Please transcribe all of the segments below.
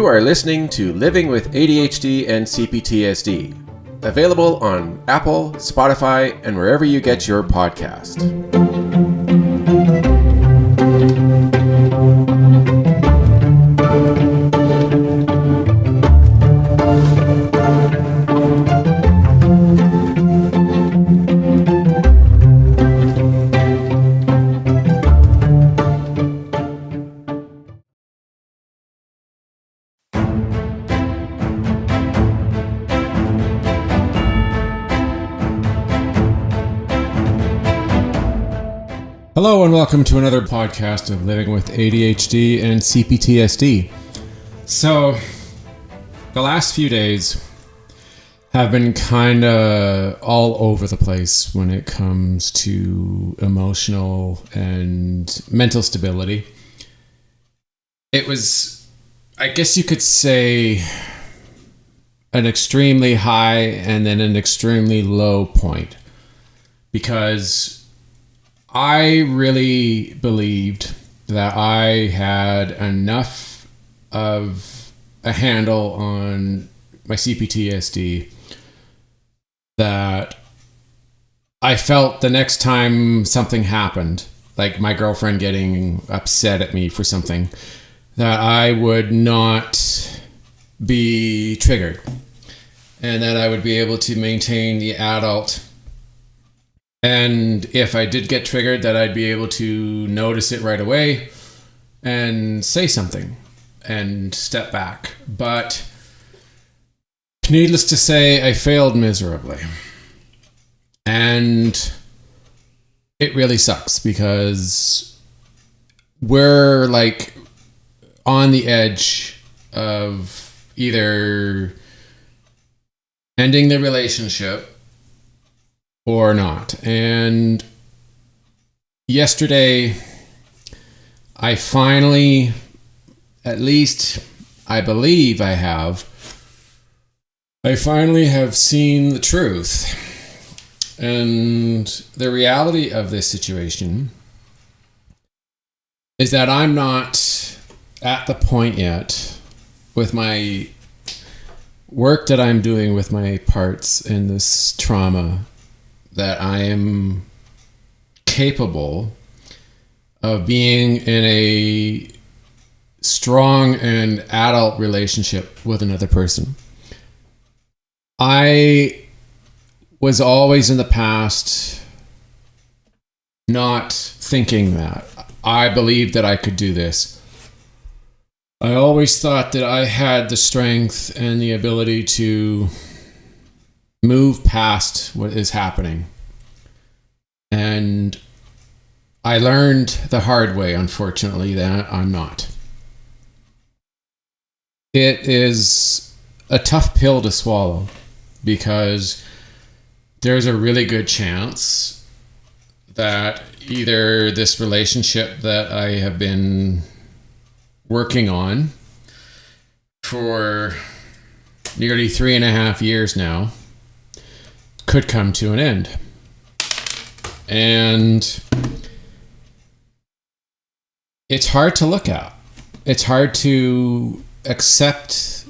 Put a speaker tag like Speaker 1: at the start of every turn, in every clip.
Speaker 1: You are listening to Living with ADHD and CPTSD, available on Apple, Spotify, and wherever you get your podcast. Hello and welcome to another podcast of Living with ADHD and CPTSD. So, the last few days have been kind of all over the place when it comes to emotional and mental stability. It was, I guess you could say, an extremely high and then an extremely low point, because I really believed that I had enough of a handle on my CPTSD that I felt the next time something happened, like my girlfriend getting upset at me for something, that I would not be triggered and that I would be able to maintain the adult. And if I did get triggered, that I'd be able to notice it right away and say something and step back. But needless to say, I failed miserably. And it really sucks because we're like on the edge of either ending the relationship or not. And yesterday, I finally, at least I believe I finally have seen the truth. And the reality of this situation is that I'm not at the point yet with my work that I'm doing with my parts in this trauma that I am capable of being in a strong and adult relationship with another person. I was always in the past not thinking that. I believed that I could do this. I always thought that I had the strength and the ability to move past what is happening. And I learned the hard way, unfortunately, that I'm not. It is a tough pill to swallow because there's a really good chance that either this relationship that I have been working on for nearly 3.5 years now could come to an end. And it's hard to look at. It's hard to accept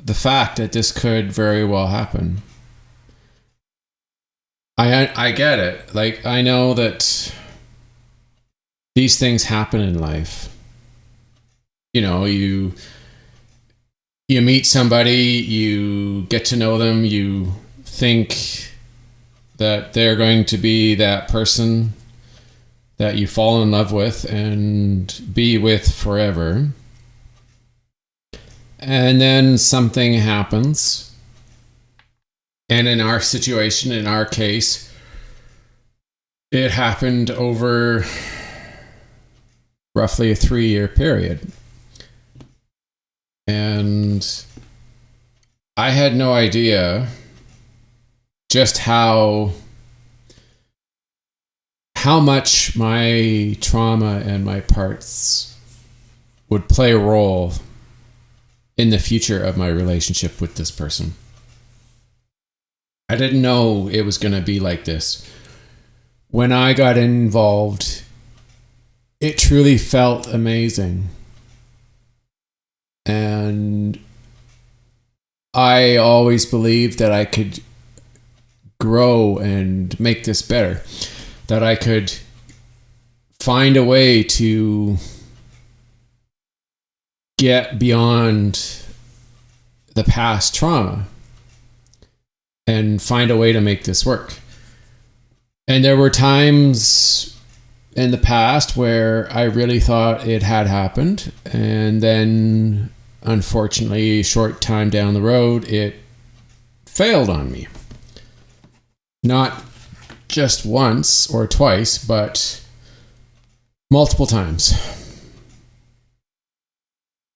Speaker 1: the fact that this could very well happen. I get it. Like, I know that these things happen in life. You know, you meet somebody, you get to know them, you think that they're going to be that person that you fall in love with and be with forever. And then something happens. And in our situation, in our case, it happened over roughly a 3-year period. And I had no idea just how much my trauma and my parts would play a role in the future of my relationship with this person. I didn't know it was going to be like this. When I got involved, it truly felt amazing. And I always believed that I could grow and make this better, that I could find a way to get beyond the past trauma and find a way to make this work. And there were times in the past where I really thought it had happened, and then unfortunately, a short time down the road, it failed on me. Not just once or twice, but multiple times.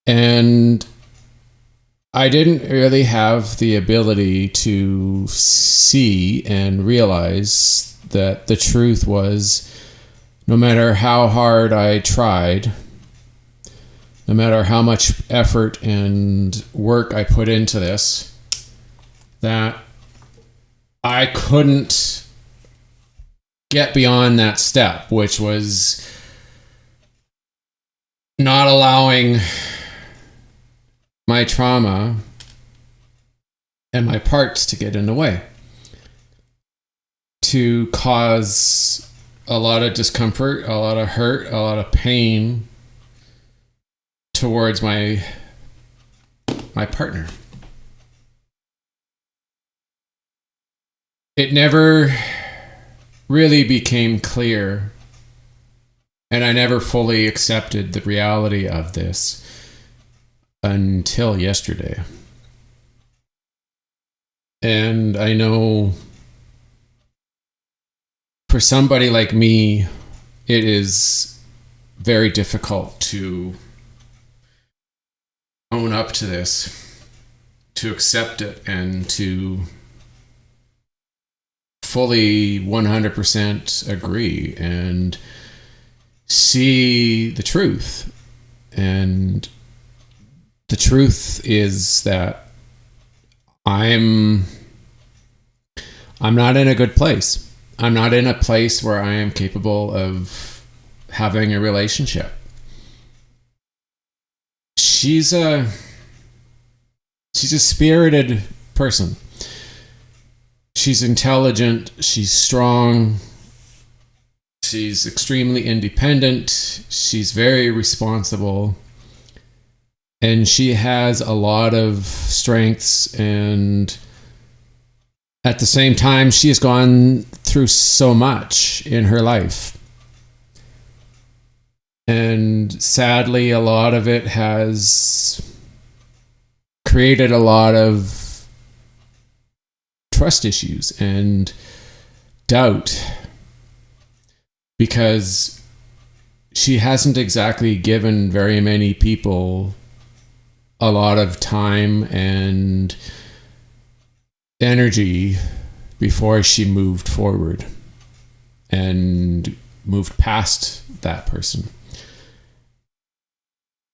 Speaker 1: And I didn't really have the ability to see and realize that the truth was, no matter how hard I tried, no matter how much effort and work I put into this, that I couldn't get beyond that step, which was not allowing my trauma and my parts to get in the way, to cause a lot of discomfort, a lot of hurt, a lot of pain towards my partner. It never really became clear, and I never fully accepted the reality of this until yesterday. And I know for somebody like me, it is very difficult to own up to this, to accept it, and to fully 100% agree and see the truth. And the truth is that I'm not in a good place. I'm not in a place where I am capable of having a relationship. She's a spirited person. She's intelligent, she's strong, she's extremely independent, she's very responsible, and she has a lot of strengths, and at the same time, she has gone through so much in her life. And sadly, a lot of it has created a lot of trust issues and doubt, because she hasn't exactly given very many people a lot of time and energy before she moved forward and moved past that person.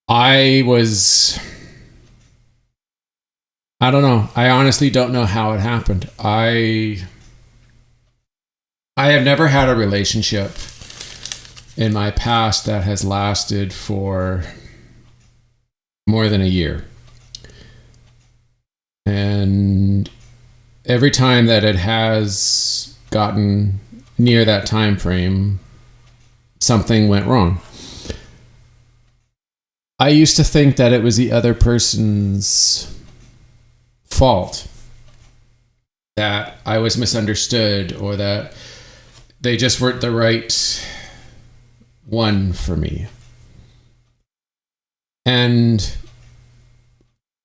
Speaker 1: I don't know. I honestly don't know how it happened. I have never had a relationship in my past that has lasted for more than a year. And every time that it has gotten near that time frame, something went wrong. I used to think that it was the other person's fault, that I was misunderstood, or that they just weren't the right one for me. And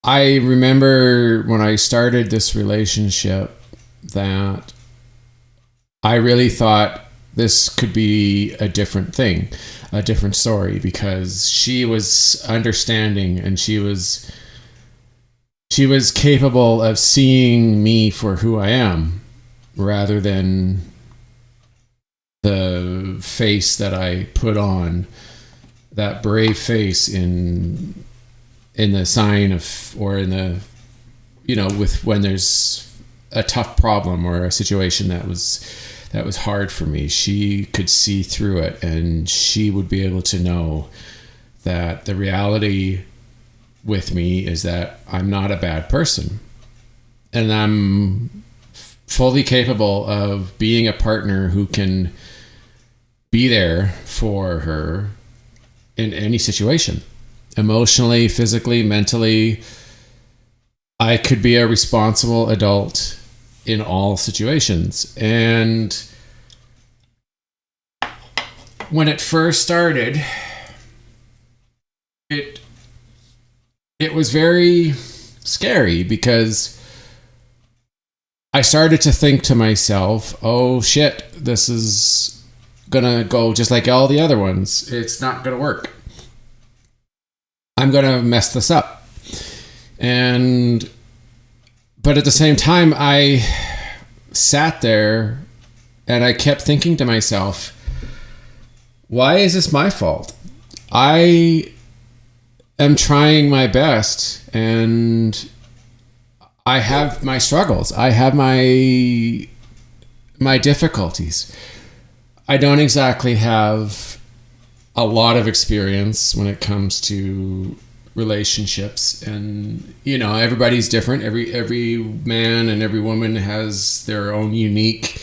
Speaker 1: I remember when I started this relationship that I really thought this could be a different thing, a different story, because she was understanding and she was capable of seeing me for who I am, rather than the face that I put on, that brave face in the sign of, or in the, with when there's a tough problem or a situation that was hard for me. She could see through it, and she would be able to know that the reality with me is that I'm not a bad person, and I'm fully capable of being a partner who can be there for her in any situation, emotionally, physically, mentally. I could be a responsible adult in all situations. And when it first started, it was very scary because I started to think to myself, oh shit, this is gonna go just like all the other ones. It's not gonna work. I'm gonna mess this up. But at the same time, I sat there and I kept thinking to myself, why is this my fault? I am trying my best, and I have my struggles. I have my difficulties. I don't exactly have a lot of experience when it comes to relationships, and everybody's different. Every man and every woman has their own unique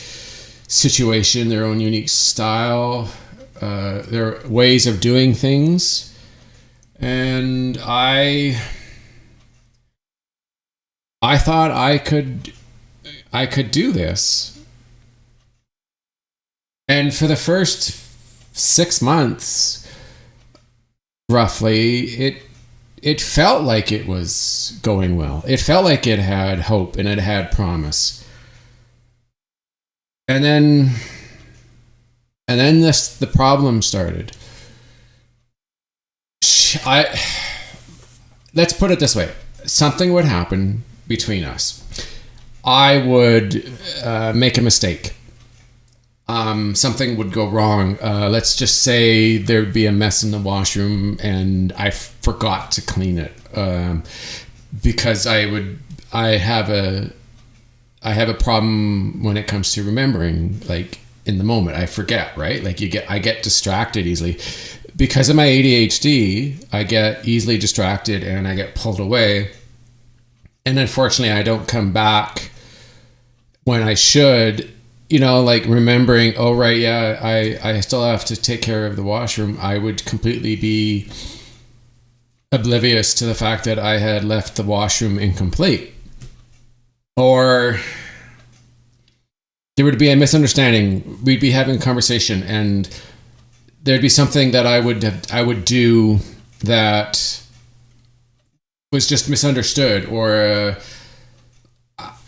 Speaker 1: situation, their own unique style, their ways of doing things. And I thought I could do this. And for the first 6 months, roughly, it felt like it was going well. It felt like it had hope and it had promise. And then the problem started. Let's put it this way. Something would happen between us. I would make a mistake. Something would go wrong. Let's just say there'd be a mess in the washroom and I forgot to clean it. Because I have a problem when it comes to remembering, like in the moment. I forget, right? Like I get distracted easily. Because of my ADHD, I get easily distracted and I get pulled away. And unfortunately, I don't come back when I should. Like remembering, oh, right, yeah, I still have to take care of the washroom. I would completely be oblivious to the fact that I had left the washroom incomplete. Or there would be a misunderstanding. We'd be having a conversation and there'd be something that I would do that was just misunderstood, or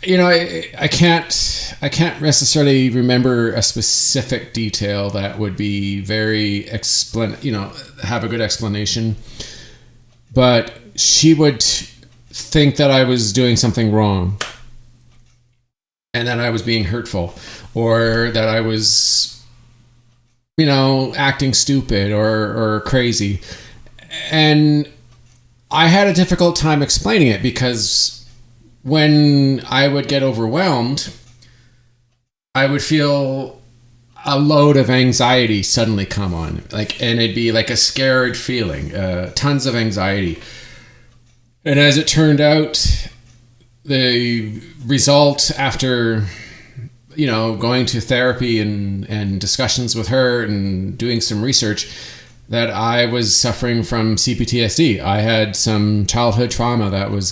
Speaker 1: I can't necessarily remember a specific detail that would be very have a good explanation. But she would think that I was doing something wrong and that I was being hurtful, or that I was, acting stupid or crazy. And I had a difficult time explaining it because when I would get overwhelmed, I would feel a load of anxiety suddenly come on, and it'd be like a scared feeling, tons of anxiety. And as it turned out, the result after, going to therapy and discussions with her and doing some research, that I was suffering from CPTSD. I had some childhood trauma that was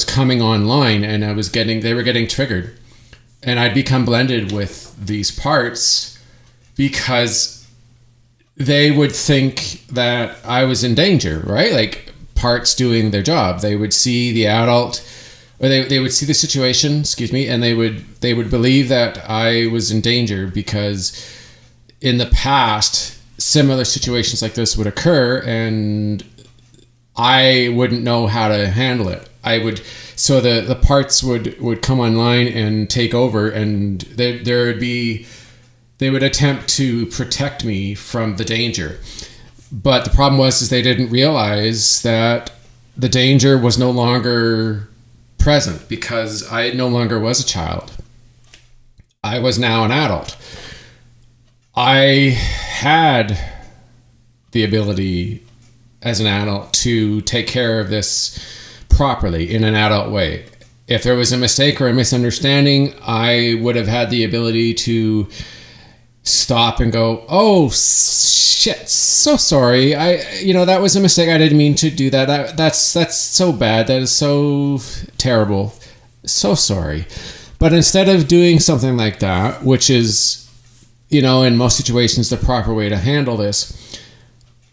Speaker 1: coming online, and they were getting triggered. And I'd become blended with these parts because they would think that I was in danger, right? Like parts doing their job. They would see the adult, or they would see the situation, and they would believe that I was in danger because in the past, similar situations like this would occur and I wouldn't know how to handle it. So the parts would come online and take over, and they would attempt to protect me from the danger. But the problem was they didn't realize that the danger was no longer present because I no longer was a child. I was now an adult. I had the ability as an adult to take care of this properly in an adult way. If there was a mistake or a misunderstanding, I would have had the ability to stop and go, oh shit, so sorry, that was a mistake, I didn't mean to do that, that's so bad, that is so terrible, so sorry. But instead of doing something like that, which is, in most situations the proper way to handle this,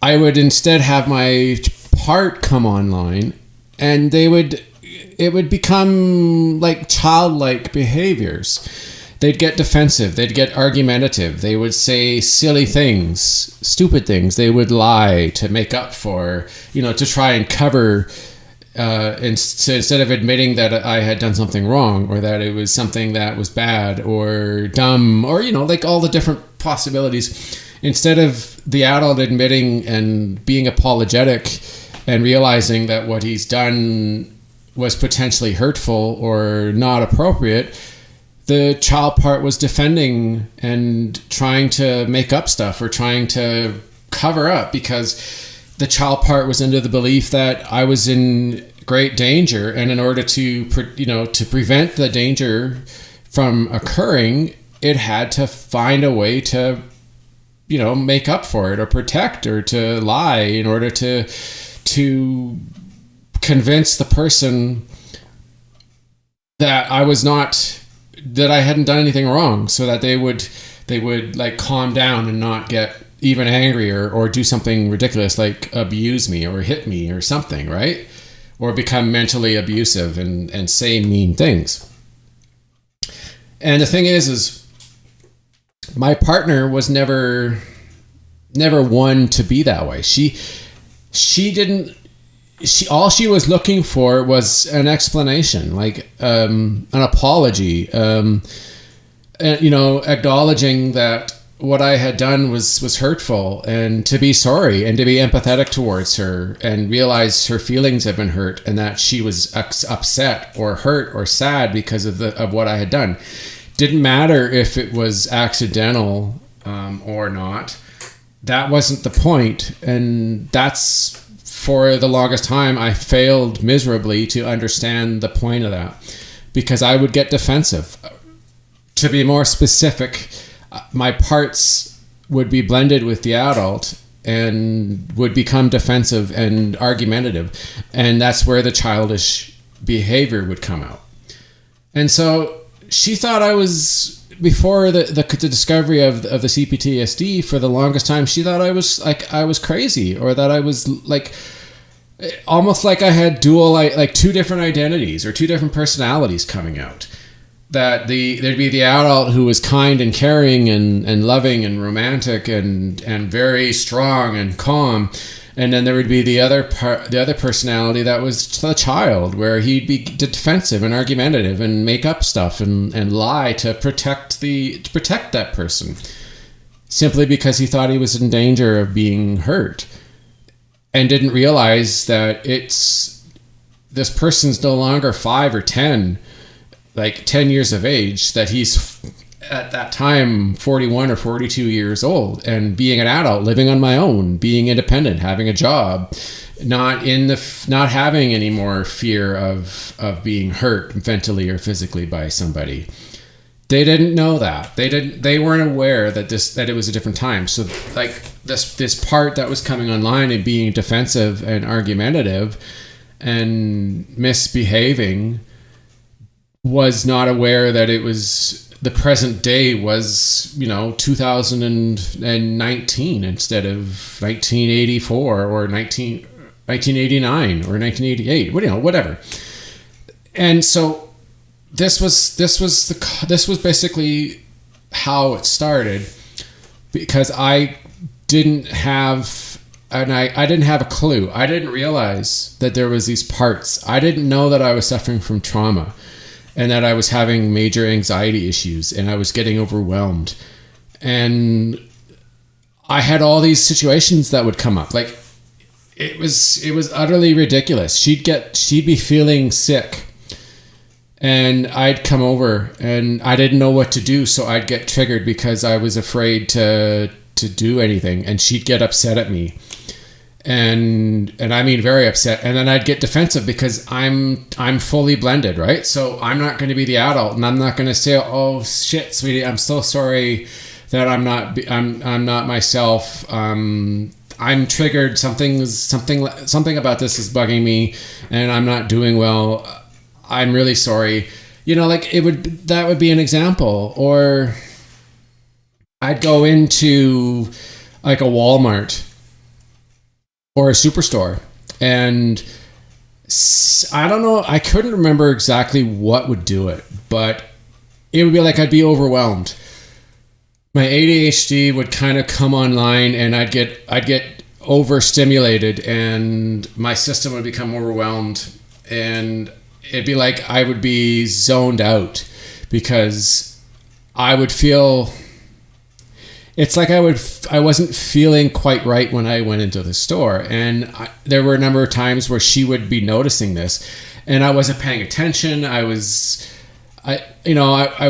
Speaker 1: I would instead have my part come online, and it would become like childlike behaviors. They'd get defensive. They'd get argumentative. They would say silly things, stupid things. They would lie to make up for, to try and cover, instead of admitting that I had done something wrong, or that it was something that was bad or dumb, or, like all the different possibilities. Instead of the adult admitting and being apologetic and realizing that what he's done was potentially hurtful or not appropriate, the child part was defending and trying to make up stuff or trying to cover up, because the child part was under the belief that I was in great danger, and in order to prevent the danger from occurring, it had to find a way to make up for it, or protect, or to lie in order to convince the person that that I hadn't done anything wrong, so that they would like calm down and not get even angrier or do something ridiculous like abuse me or hit me or something, right? Or become mentally abusive and say mean things. And the thing is my partner was never one to be that way. All she was looking for was an explanation, like an apology, acknowledging that what I had done was hurtful, and to be sorry and to be empathetic towards her and realize her feelings had been hurt, and that she was upset or hurt or sad because of what I had done. Didn't matter if it was accidental or not. That wasn't the point, and that's, for the longest time, I failed miserably to understand the point of that, because I would get defensive. To be more specific, my parts would be blended with the adult and would become defensive and argumentative, and that's where the childish behavior would come out. And so she thought I was, before the discovery of the CPTSD, for the longest time, she thought I was crazy, or that I was like, almost like I had two different identities or two different personalities coming out. That there'd be the adult who was kind and caring and loving and romantic and very strong and calm, and then there would be the other personality that was the child, where he'd be defensive and argumentative and make up stuff and lie to protect that person, simply because he thought he was in danger of being hurt, and didn't realize that this person's no longer 5 or 10, like 10 years of age, that he's at that time 41 or 42 years old, and being an adult, living on my own, being independent, having a job, not having any more fear of being hurt mentally or physically by somebody. They didn't know that. They weren't aware that it was a different time. So like this part that was coming online and being defensive and argumentative and misbehaving was not aware that it was, the present day was, 2019 instead of 1984 or 1989 or 1988, whatever. And so this was basically how it started, because I didn't have a clue. I didn't realize that there was these parts. I didn't know that I was suffering from trauma, and that I was having major anxiety issues, and I was getting overwhelmed. And I had all these situations that would come up. Like, it was utterly ridiculous. She'd be feeling sick, and I'd come over and I didn't know what to do. So I'd get triggered because I was afraid to do anything, and she'd get upset at me. and I mean very upset, and then I'd get defensive because I'm fully blended, right? So I'm not going to be the adult, and I'm not going to say, oh shit, sweetie, I'm so sorry that I'm not myself. I'm triggered. Something about this is bugging me, and I'm not doing well. I'm really sorry. Like that would be an example. Or I'd go into like a Walmart or a superstore, and I don't know, I couldn't remember exactly what would do it, but it would be like I'd be overwhelmed. My ADHD would kind of come online, and I'd get overstimulated, and my system would become overwhelmed, and it'd be like I would be zoned out because I would feel, it's like I wasn't feeling quite right when I went into the store. And there were a number of times where she would be noticing this, and I wasn't paying attention. I was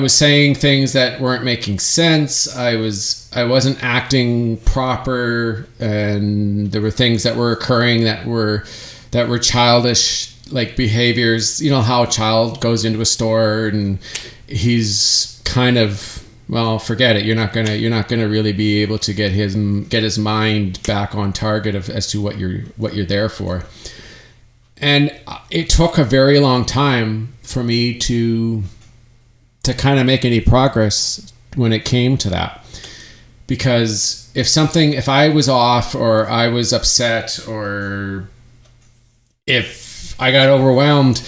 Speaker 1: saying things that weren't making sense. I wasn't acting proper, and there were things that were occurring that were childish, like behaviors. How a child goes into a store and he's kind of, well, forget it. You're not gonna really be able to get his mind back on target as to what you're there for. And it took a very long time for me to kind of make any progress when it came to that. Because if I was off, or I was upset, or if I got overwhelmed,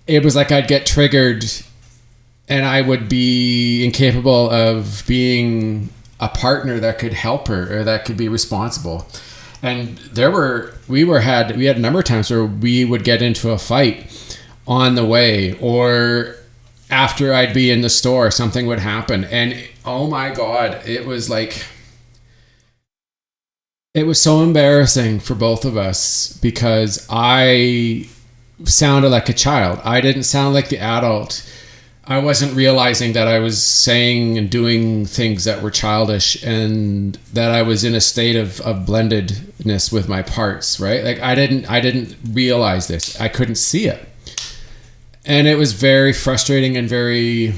Speaker 1: it was like I'd get triggered, and I would be incapable of being a partner that could help her or that could be responsible. And we had a number of times where we would get into a fight on the way, or after I'd be in the store, something would happen. And oh my God, it was so embarrassing for both of us, because I sounded like a child. I didn't sound like the adult. I wasn't realizing that I was saying and doing things that were childish, and that I was in a state of blendedness with my parts, right? Like I didn't realize this. I couldn't see it. And it was very frustrating and very,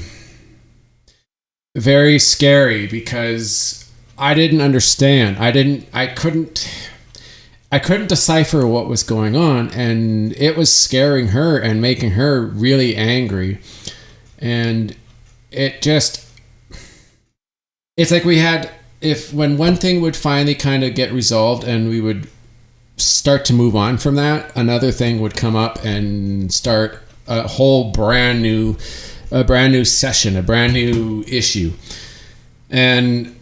Speaker 1: very scary, because I didn't understand. I couldn't decipher what was going on, and it was scaring her and making her really angry. And it's like when one thing would finally kind of get resolved and we would start to move on from that, another thing would come up and start a whole brand new session, a brand new issue. And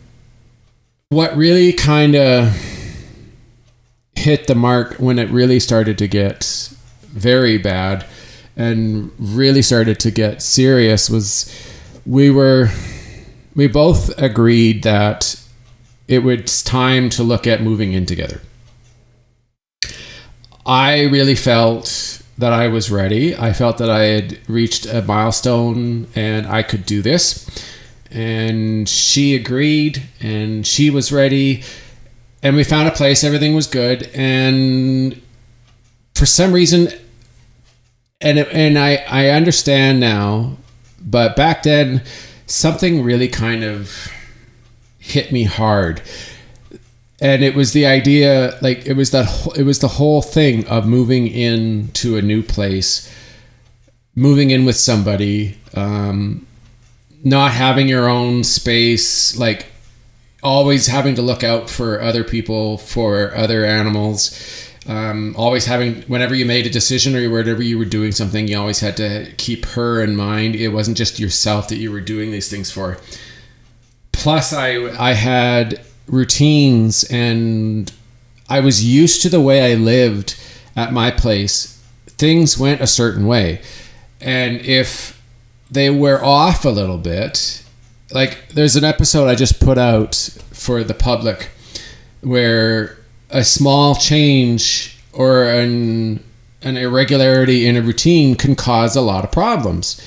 Speaker 1: what really kind of hit the mark when it really started to get very bad and really started to get serious was we both agreed that it was time to look at moving in together. I really felt that I was ready. I felt that I had reached a milestone and I could do this. And she agreed, and she was ready, and we found a place. Everything was good. And for some reason, and I understand now, but back then something really kind of hit me hard. And it was the idea, like it was the whole thing of moving into a new place, moving in with somebody, not having your own space, like always having to look out for other people, for other animals, always having, whenever you made a decision or whatever you were doing something, you always had to keep her in mind. It wasn't just yourself that you were doing these things for. Plus I had routines, and I was used to the way I lived at my place. Things went a certain way, and if they were off a little bit, like there's an episode I just put out for the public where a small change or an irregularity in a routine can cause a lot of problems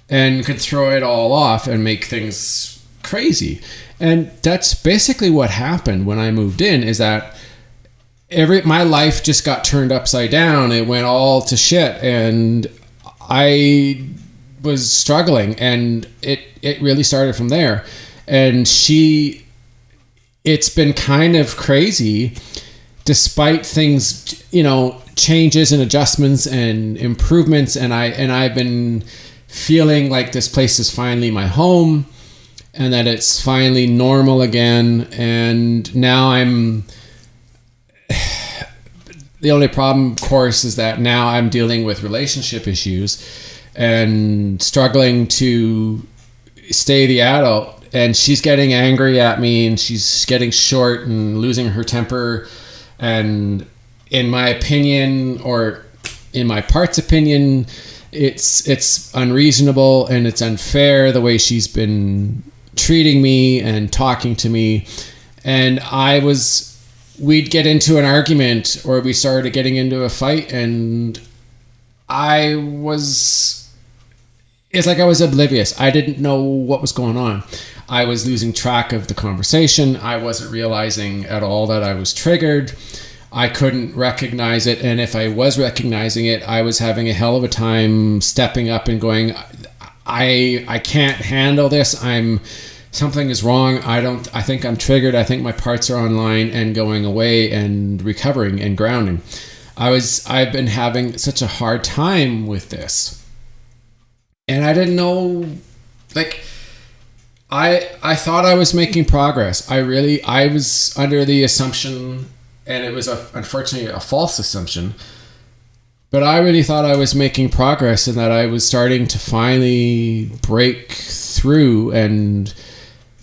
Speaker 1: and could throw it all off and make things crazy. And that's basically what happened when I moved in, is that my life just got turned upside down. It went all to shit, and I was struggling, and it really started from there. And it's been kind of crazy, despite things, changes and adjustments and improvements. And I've been feeling like this place is finally my home, and that it's finally normal again. And now the only problem, of course, is that now I'm dealing with relationship issues and struggling to stay the adult. And she's getting angry at me, and she's getting short and losing her temper. And in my opinion, or in my part's opinion, it's unreasonable and it's unfair the way she's been treating me and talking to me. And we'd get into an argument, or we started getting into a fight, and it's like I was oblivious. I didn't know what was going on. I was losing track of the conversation. I wasn't realizing at all that I was triggered. I couldn't recognize it. And if I was recognizing it, I was having a hell of a time stepping up and going, I can't handle this. Something is wrong. I think I'm triggered. I think my parts are online, and going away and recovering and grounding. I've been having such a hard time with this. And I didn't know, I thought I was making progress. I was under the assumption, and it was unfortunately a false assumption, but I really thought I was making progress, and that I was starting to finally break through, and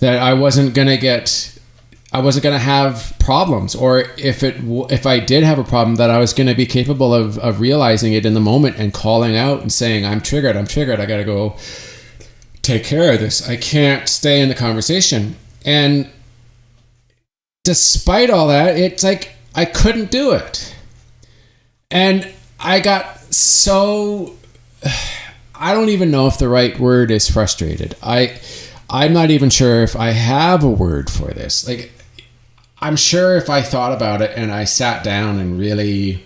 Speaker 1: that I wasn't going to have problems, or if I did have a problem, that I was going to be capable of realizing it in the moment and calling out and saying, I'm triggered, I got to go take care of this. I can't stay in the conversation. And despite all that, it's like I couldn't do it. And I got so, I don't even know if the right word is frustrated. I'm not even sure if I have a word for this. I'm sure if I thought about it and I sat down and really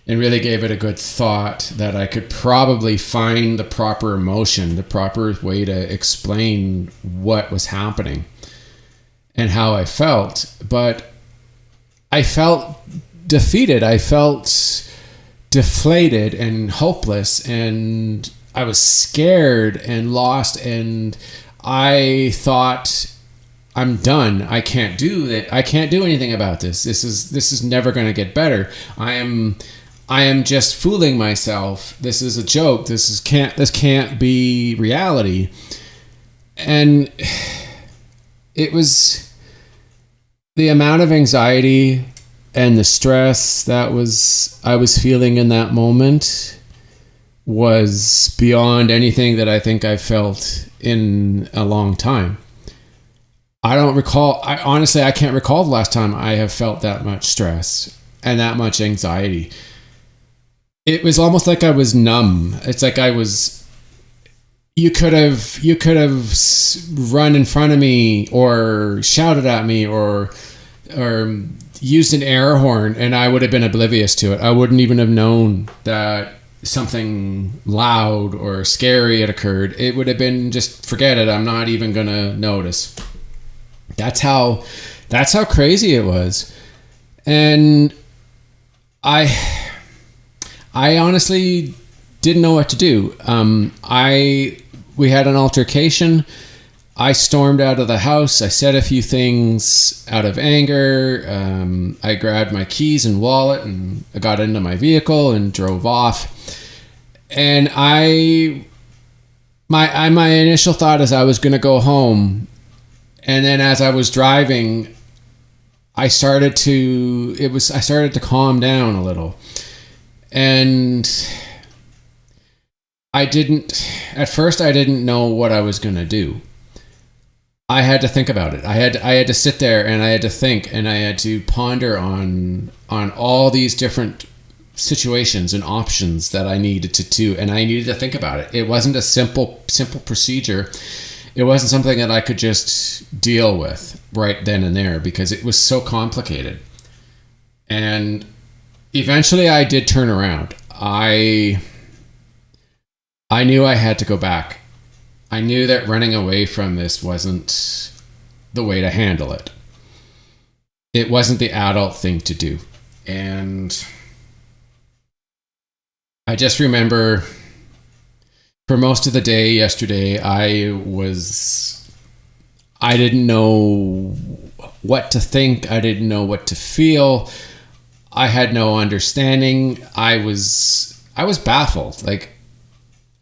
Speaker 1: gave it a good thought, that I could probably find the proper emotion, the proper way to explain what was happening and how I felt. But I felt defeated. I felt deflated and hopeless, and I was scared and lost, and I thought, I'm done. I can't do that. I can't do anything about this. This is never going to get better. I am just fooling myself. This is a joke. This can't be reality. And it was the amount of anxiety and the stress that I was feeling in that moment was beyond anything that I think I felt in a long time. I don't recall. I can't recall the last time I have felt that much stress and that much anxiety. It was almost like I was numb. It's like you could have run in front of me or shouted at me or used an air horn, and I would have been oblivious to it. I wouldn't even have known that something loud or scary had occurred. It would have been just, forget it. I'm not even going to notice. That's how crazy it was. And I honestly didn't know what to do. We had an altercation. I stormed out of the house. I said a few things out of anger. I grabbed my keys and wallet, and I got into my vehicle and drove off. And my initial thought is I was going to go home. And then as I was driving, I started to calm down a little. And at first I didn't know what I was going to do. I had to think about it. I had to sit there, and I had to think, and I had to ponder on all these different situations and options that I needed to do, and I needed to think about it. It wasn't a simple procedure. It wasn't something that I could just deal with right then and there, because it was so complicated. And eventually I did turn around. I knew I had to go back. I knew that running away from this wasn't the way to handle it. It wasn't the adult thing to do. And I just remember for most of the day yesterday, I didn't know what to think. I didn't know what to feel. I had no understanding. I was baffled. Like,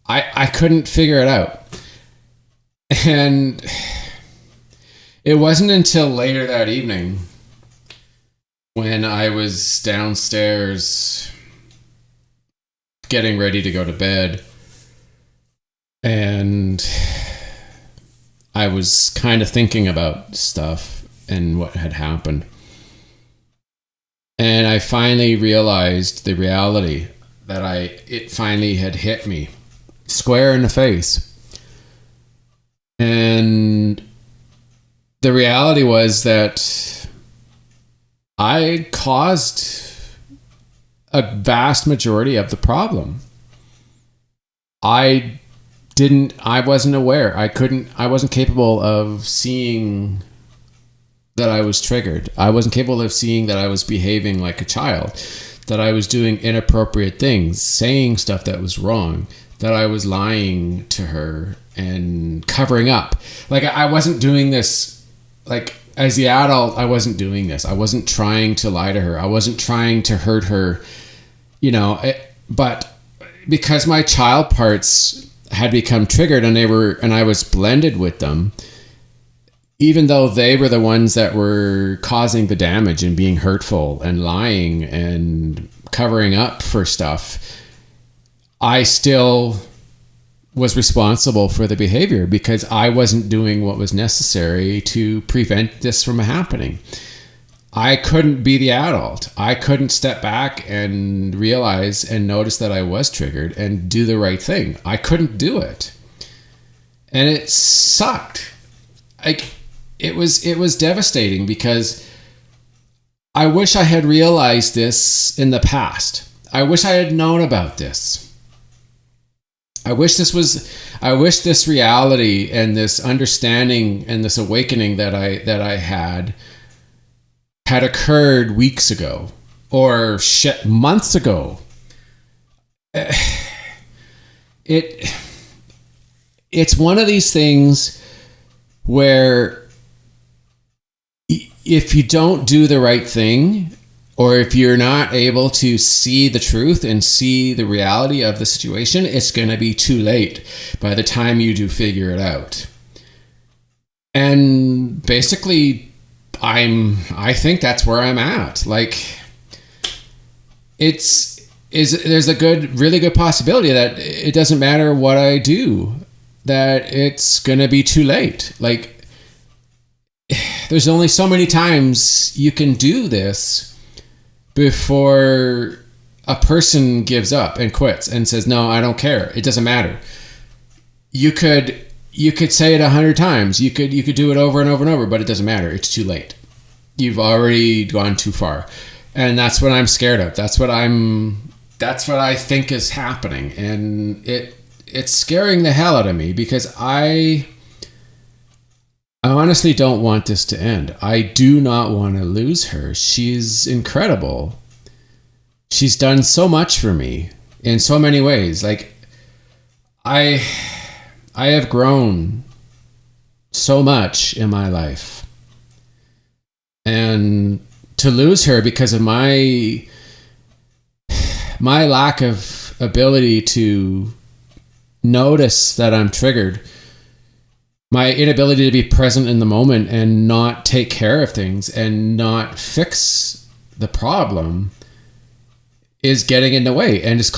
Speaker 1: I couldn't figure it out. And it wasn't until later that evening when I was downstairs getting ready to go to bed, and I was kind of thinking about stuff and what had happened. And I finally realized the reality that it finally had hit me square in the face. And the reality was that I caused a vast majority of the problem. I wasn't aware. I wasn't capable of seeing that I was triggered. I wasn't capable of seeing that I was behaving like a child, that I was doing inappropriate things, saying stuff that was wrong, that I was lying to her and covering up. Like, I wasn't doing this, like, as the adult, I wasn't doing this. I wasn't trying to lie to her. I wasn't trying to hurt her, but because my child parts had become triggered and I was blended with them, even though they were the ones that were causing the damage and being hurtful and lying and covering up for stuff, I still was responsible for the behavior because I wasn't doing what was necessary to prevent this from happening. I couldn't be the adult. I couldn't step back and realize and notice that I was triggered and do the right thing. I couldn't do it. And it sucked. It was devastating because I wish I had realized this in the past. I wish I had known about this. I wish this reality and this understanding and this awakening that I had occurred weeks ago or months ago. It's one of these things where if you don't do the right thing, or if you're not able to see the truth and see the reality of the situation, it's going to be too late by the time you do figure it out. And basically, I think that's where I'm at. Like, there's a really good possibility that it doesn't matter what I do, that it's going to be too late. Like, there's only so many times you can do this before a person gives up and quits and says, no, I don't care. It doesn't matter. You could say it 100 times. You could do it over and over and over, but it doesn't matter. It's too late. You've already gone too far. And that's what I'm scared of. That's what I think is happening. And it's scaring the hell out of me because I honestly don't want this to end. I do not want to lose her. She's incredible. She's done so much for me in so many ways. Like, I have grown so much in my life. And to lose her because of my lack of ability to notice that I'm triggered, my inability to be present in the moment and not take care of things and not fix the problem is getting in the way and is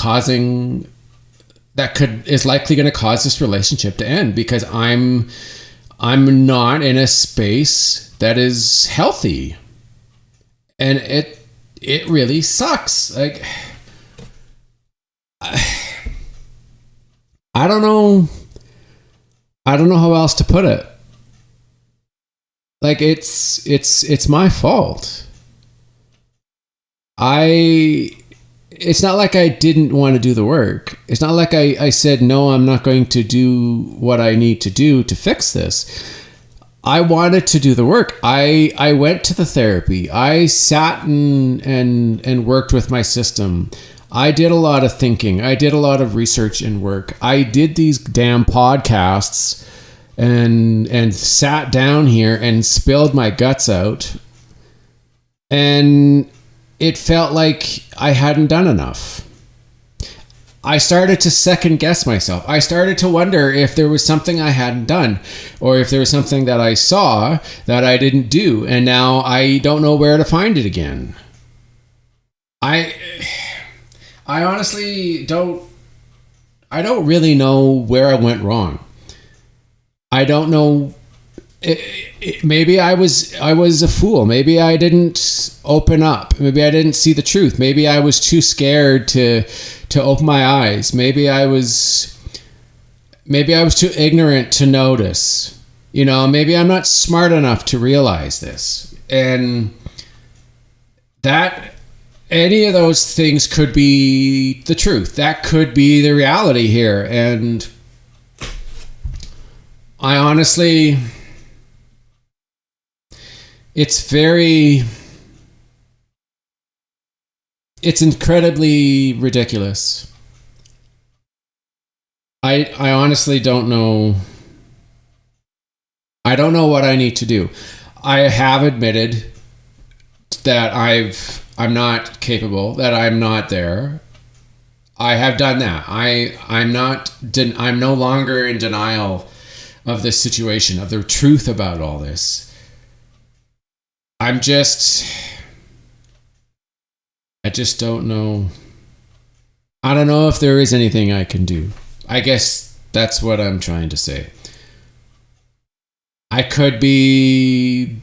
Speaker 1: likely going to cause this relationship to end because I'm not in a space that is healthy. And it really sucks. Like, I don't know how else to put it. Like, it's my fault. it's not like I didn't want to do the work. It's not like I said, no, I'm not going to do what I need to do to fix this. I wanted to do the work. I went to the therapy. I sat and worked with my system. I did a lot of thinking. I did a lot of research and work. I did these damn podcasts and sat down here and spilled my guts out. And it felt like I hadn't done enough. I started to second guess myself. I started to wonder if there was something I hadn't done, or if there was something that I saw that I didn't do, and now I don't know where to find it again. I honestly don't really know where I went wrong. I don't know. Maybe I was a fool. Maybe I didn't open up. Maybe I didn't see the truth. Maybe I was too scared to open my eyes. Maybe I was too ignorant to notice. Maybe I'm not smart enough to realize this. And that any of those things could be the truth. That could be the reality here. And I honestly, it's incredibly ridiculous. I honestly don't know. I don't know what I need to do. I have admitted that I'm not capable, that I'm not there. I have done that. I'm no longer in denial of this situation, of the truth about all this. I just don't know. I don't know if there is anything I can do. I guess that's what I'm trying to say. I could be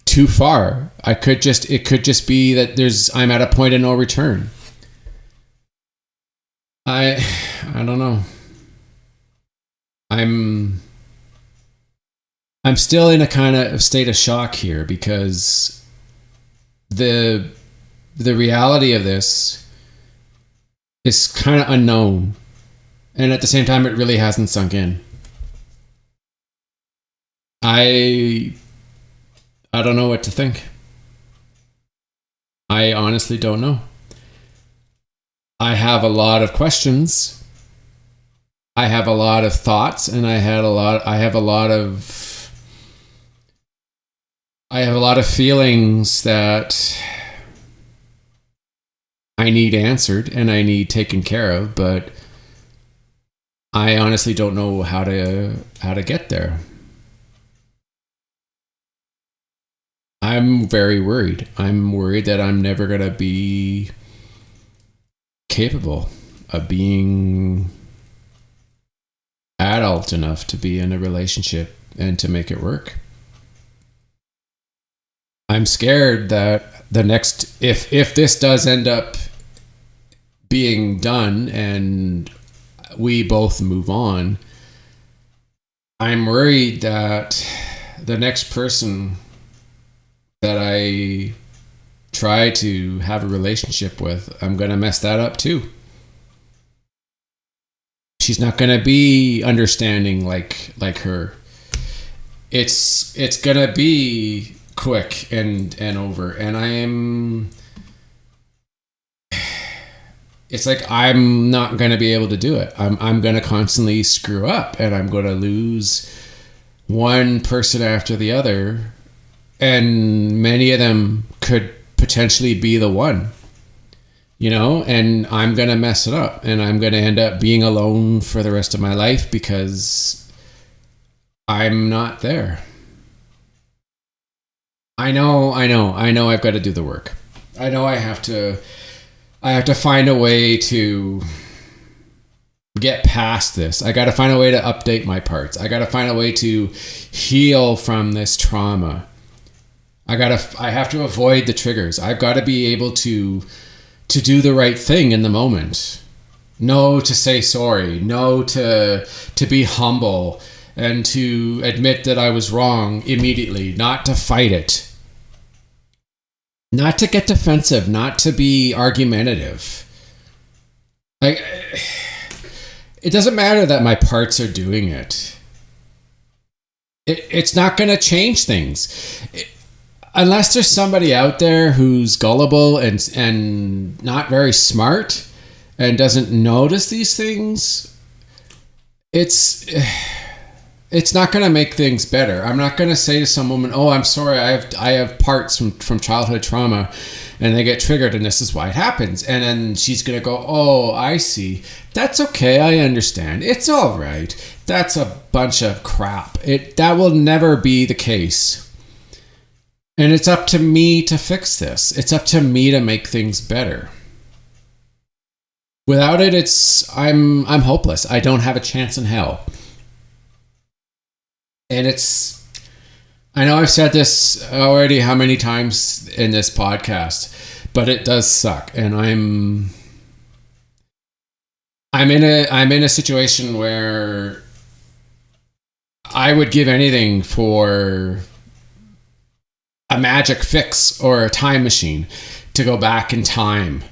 Speaker 1: too far. It could just be that I'm at a point of no return. I don't know. I'm still in a kind of state of shock here, because the reality of this is kind of unknown, and at the same time it really hasn't sunk in. I don't know what to think. I honestly don't know. I have a lot of questions. I have a lot of thoughts, and I have a lot of feelings that I need answered and I need taken care of, but I honestly don't know how to get there. I'm very worried. I'm worried that I'm never going to be capable of being adult enough to be in a relationship and to make it work. I'm scared that if this does end up being done and we both move on, I'm worried that the next person that I try to have a relationship with, I'm going to mess that up too. She's not going to be understanding like her. It's going to be quick and over, and it's like I'm not going to be able to do it. I'm going to constantly screw up, and I'm going to lose one person after the other, and many of them could potentially be the one, and I'm going to mess it up, and I'm going to end up being alone for the rest of my life because I'm not there. I know I've got to do the work. I know I have to find a way to get past this. I got to find a way to update my parts. I got to find a way to heal from this trauma. I have to avoid the triggers. I've got to be able to do the right thing in the moment. No to say sorry. No to be humble and to admit that I was wrong immediately. Not to fight it. not to get defensive, not to be argumentative. Like, it doesn't matter that my parts are doing it. It's not going to change things. Unless there's somebody out there who's gullible and not very smart and doesn't notice these things, it's not going to make things better. I'm not going to say to some woman, "Oh, I'm sorry, I have parts from childhood trauma, and they get triggered, and this is why it happens." And then she's going to go, "Oh, I see. That's okay. I understand. It's all right." That's a bunch of crap. That will never be the case. And it's up to me to fix this. It's up to me to make things better. Without it, I'm hopeless. I don't have a chance in hell. And I know I've said this already how many times in this podcast, but it does suck. And I'm in a situation where I would give anything for a magic fix or a time machine to go back in time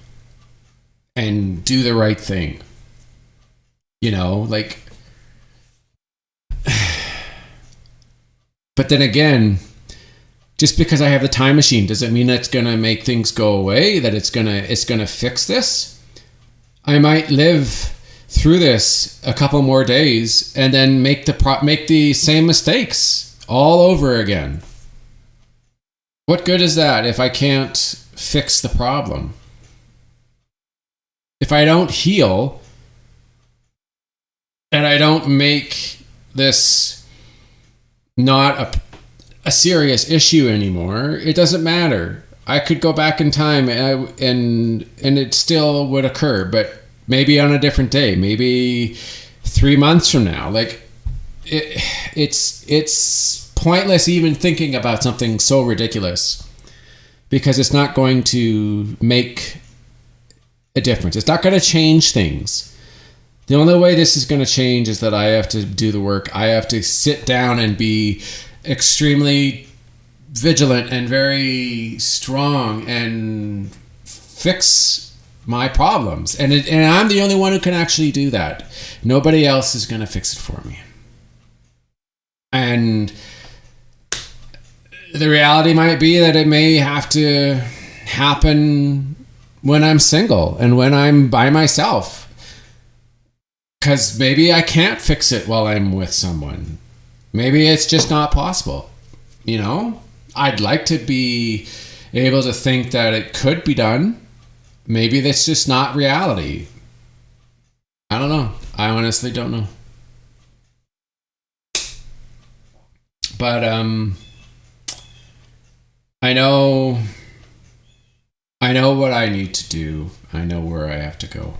Speaker 1: and do the right thing. You know, like, but then again, just because I have the time machine doesn't mean that's going to make things go away, that it's going to fix this. I might live through this a couple more days and then make the same mistakes all over again. What good is that if I can't fix the problem? If I don't heal and I don't make this not a serious issue anymore, it doesn't matter. I could go back in time and it still would occur, but maybe on a different day, maybe 3 months from now. Like, it's pointless even thinking about something so ridiculous, because it's not going to make a difference. It's not going to change things. The only way this is going to change is that I have to do the work. I have to sit down and be extremely vigilant and very strong and fix my problems. And I'm the only one who can actually do that. Nobody else is going to fix it for me. And the reality might be that it may have to happen when I'm single and when I'm by myself. Because maybe I can't fix it while I'm with someone. Maybe it's just not possible. You know? I'd like to be able to think that it could be done. Maybe that's just not reality. I don't know. I honestly don't know. But I know what I need to do. I know where I have to go.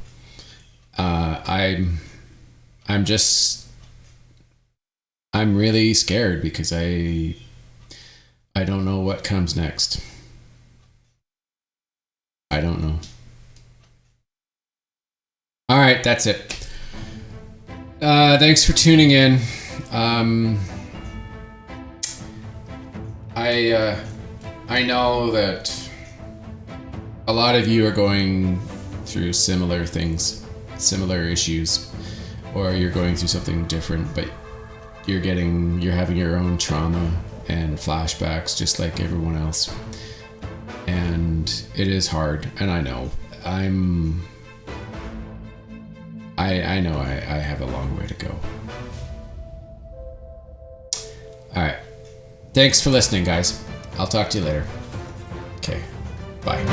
Speaker 1: I'm really scared because I don't know what comes next. I don't know. All right, that's it. Thanks for tuning in. I know that a lot of you are going through similar things, similar issues, or you're going through something different, but you're having your own trauma and flashbacks just like everyone else. And it is hard, and I know. I know I have a long way to go. All right. Thanks for listening, guys. I'll talk to you later. Okay. Bye.